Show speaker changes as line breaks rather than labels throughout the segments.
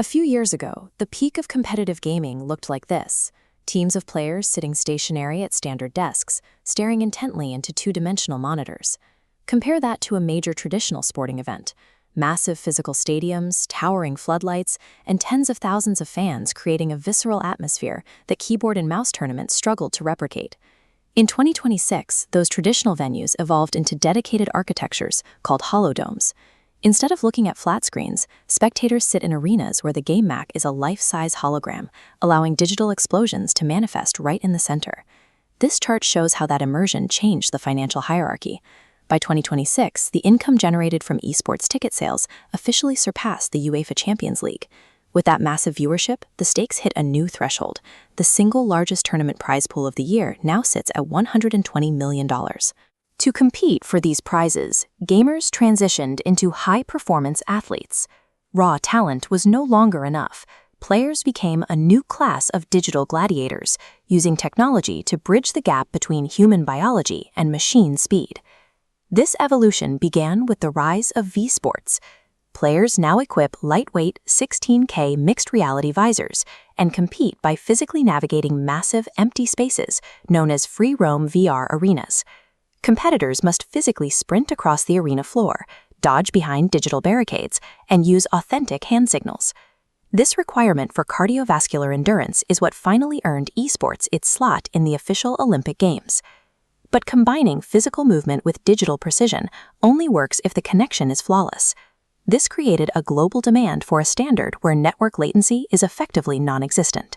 A few years ago, the peak of competitive gaming looked like this: teams of players sitting stationary at standard desks, staring intently into two-dimensional monitors. Compare that to a major traditional sporting event: massive physical stadiums, towering floodlights, and tens of thousands of fans creating a visceral atmosphere that keyboard and mouse tournaments struggled to replicate. In 2026, those traditional venues evolved into dedicated architectures called holodomes. Instead of looking at flat screens, spectators sit in arenas where the game map is a life-size hologram, allowing digital explosions to manifest right in the center. This chart shows how that immersion changed the financial hierarchy. By 2026, the income generated from esports ticket sales officially surpassed the UEFA Champions League. With that massive viewership, the stakes hit a new threshold. The single largest tournament prize pool of the year now sits at $120 million. To compete for these prizes, gamers transitioned into high-performance athletes. Raw talent was no longer enough. Players became a new class of digital gladiators, using technology to bridge the gap between human biology and machine speed. This evolution began with the rise of V-Sports. Players now equip lightweight 16K mixed reality visors and compete by physically navigating massive empty spaces known as free-roam VR arenas. Competitors must physically sprint across the arena floor, dodge behind digital barricades, and use authentic hand signals. This requirement for cardiovascular endurance is what finally earned esports its slot in the official Olympic Games. But combining physical movement with digital precision only works if the connection is flawless. This created a global demand for a standard where network latency is effectively non-existent.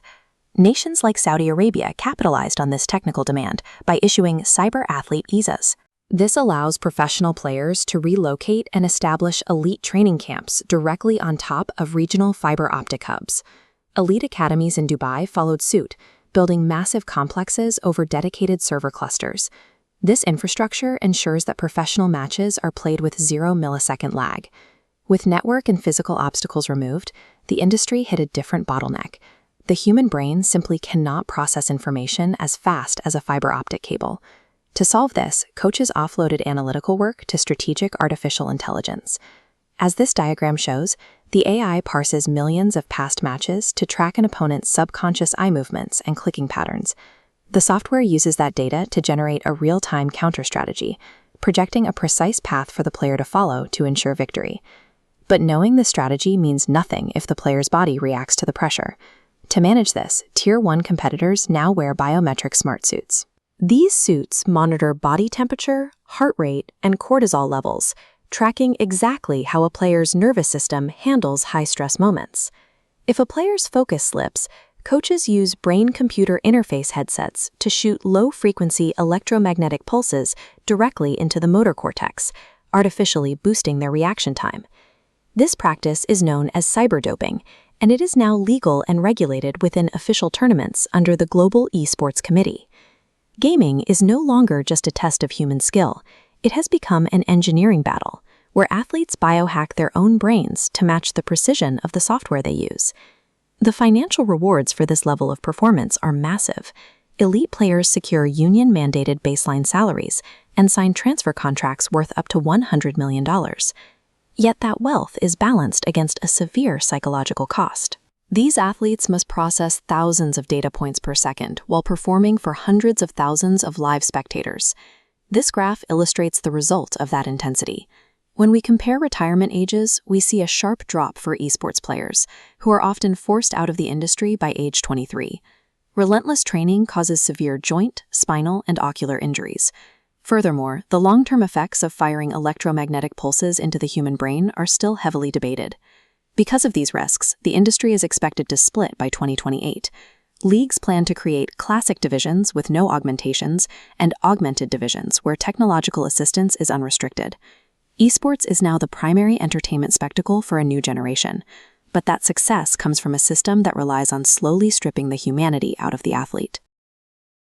Nations like Saudi Arabia capitalized on this technical demand by issuing cyber athlete visas. This allows professional players to relocate and establish elite training camps directly on top of regional fiber optic hubs. Elite academies in Dubai followed suit, building massive complexes over dedicated server clusters. This infrastructure ensures that professional matches are played with 0-millisecond lag. With network and physical obstacles removed, the industry hit a different bottleneck. The human brain simply cannot process information as fast as a fiber optic cable. To solve this, coaches offloaded analytical work to strategic artificial intelligence. As this diagram shows, the AI parses millions of past matches to track an opponent's subconscious eye movements and clicking patterns. The software uses that data to generate a real-time counter strategy, projecting a precise path for the player to follow to ensure victory. But knowing the strategy means nothing if the player's body reacts to the pressure. To manage this, Tier 1 competitors now wear biometric smart suits. These suits monitor body temperature, heart rate, and cortisol levels, tracking exactly how a player's nervous system handles high-stress moments. If a player's focus slips, coaches use brain-computer interface headsets to shoot low-frequency electromagnetic pulses directly into the motor cortex, artificially boosting their reaction time. This practice is known as cyberdoping, and it is now legal and regulated within official tournaments under the Global Esports Committee. Gaming is no longer just a test of human skill. It has become an engineering battle, where athletes biohack their own brains to match the precision of the software they use. The financial rewards for this level of performance are massive. Elite players secure union-mandated baseline salaries and sign transfer contracts worth up to $100 million. Yet that wealth is balanced against a severe psychological cost. These athletes must process thousands of data points per second while performing for hundreds of thousands of live spectators. This graph illustrates the result of that intensity. When we compare retirement ages, we see a sharp drop for esports players, who are often forced out of the industry by age 23. Relentless training causes severe joint, spinal, and ocular injuries. Furthermore, the long-term effects of firing electromagnetic pulses into the human brain are still heavily debated. Because of these risks, the industry is expected to split by 2028. Leagues plan to create classic divisions with no augmentations and augmented divisions where technological assistance is unrestricted. Esports is now the primary entertainment spectacle for a new generation, but that success comes from a system that relies on slowly stripping the humanity out of the athlete.